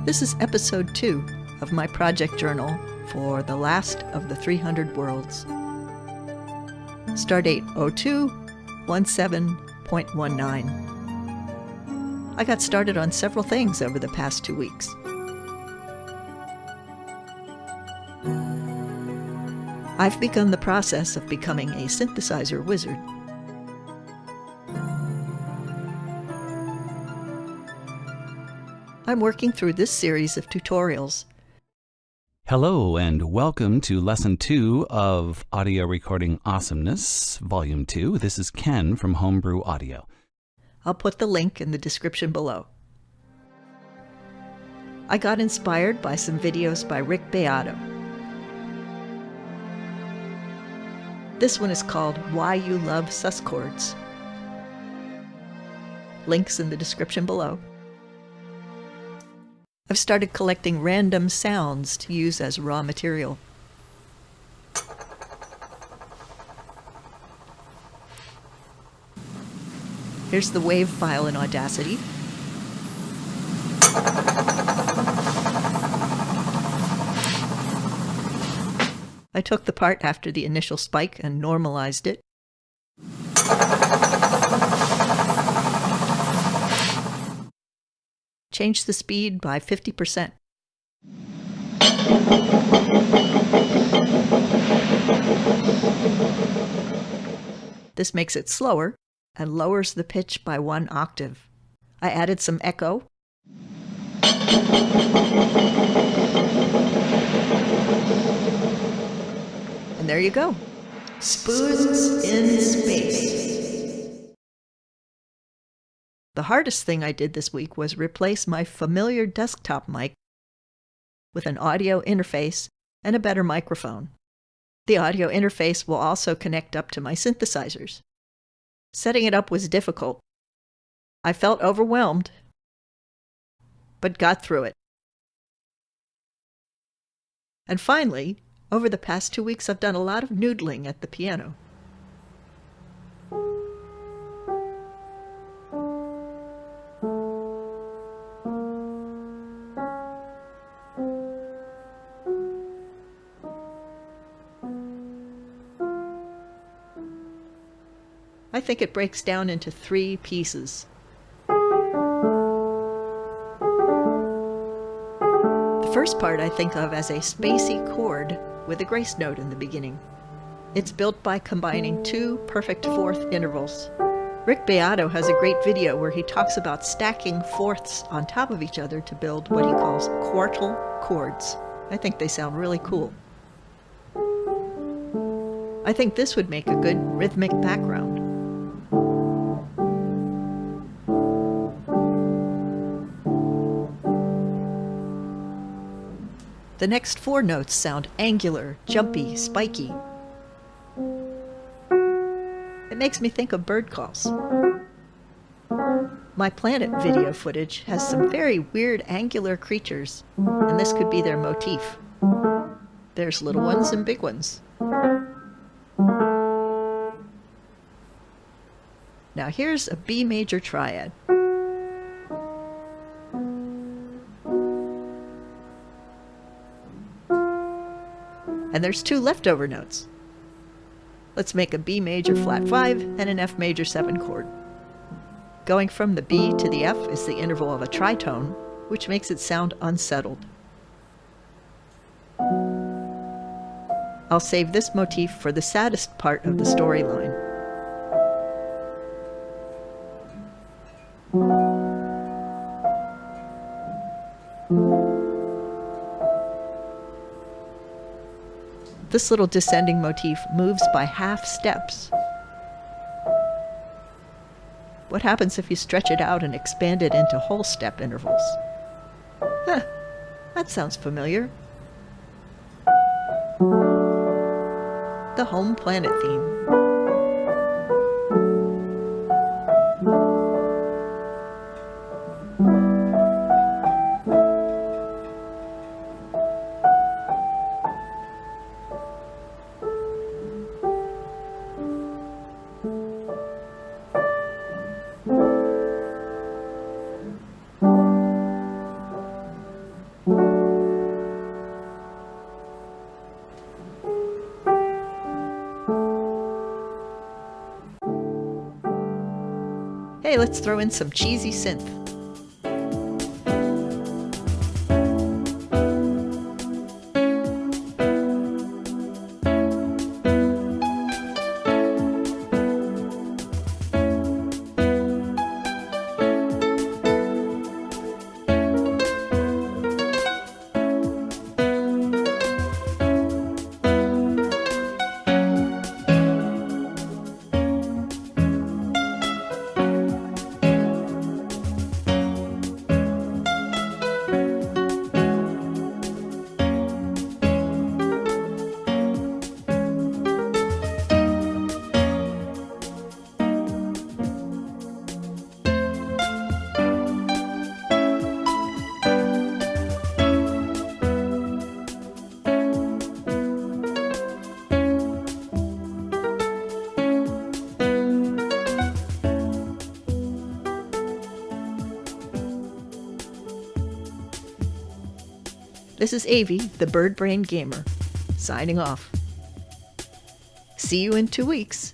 This is episode 2 of my project journal for the last of the 300 worlds. Stardate 0217.19. I got started on several things over the past 2 weeks. I've begun the process of becoming a synthesizer wizard. I'm working through this series of tutorials. Hello and welcome to Lesson 2 of Audio Recording Awesomeness, Volume 2. This is Ken from Homebrew Audio. I'll put the link in the description below. I got inspired by some videos by Rick Beato. This one is called You Love SUS Chords. Links in the description below. I've started collecting random sounds to use as raw material. Here's the wave file in Audacity. I took the part after the initial spike and normalized it. Change the speed by 50%. This makes it slower and lowers the pitch by 1 octave. I added some echo. And there you go. Spoons in space. The hardest thing I did this week was replace my familiar desktop mic with an audio interface and a better microphone. The audio interface will also connect up to my synthesizers. Setting it up was difficult. I felt overwhelmed, but got through it. And finally, over the past 2 weeks, I've done a lot of noodling at the piano. I think it breaks down into 3 pieces. The first part I think of as a spacey chord with a grace note in the beginning. It's built by combining 2 perfect fourth intervals. Rick Beato has a great video where he talks about stacking fourths on top of each other to build what he calls quartal chords. I think they sound really cool. I think this would make a good rhythmic background. The next 4 notes sound angular, jumpy, spiky. It makes me think of bird calls. My planet video footage has some very weird angular creatures, and this could be their motif. There's little ones and big ones. Now here's a B major triad. And there's 2 leftover notes. Let's make a B major flat 5 and an F major 7 chord. Going from the B to the F is the interval of a tritone, which makes it sound unsettled. I'll save this motif for the saddest part of the storyline. This little descending motif moves by half steps. What happens if you stretch it out and expand it into whole step intervals? Huh, that sounds familiar. The home planet theme. let's throw in some cheesy synth. This is Avi, the Bird Brain Gamer, signing off. See you in 2 weeks.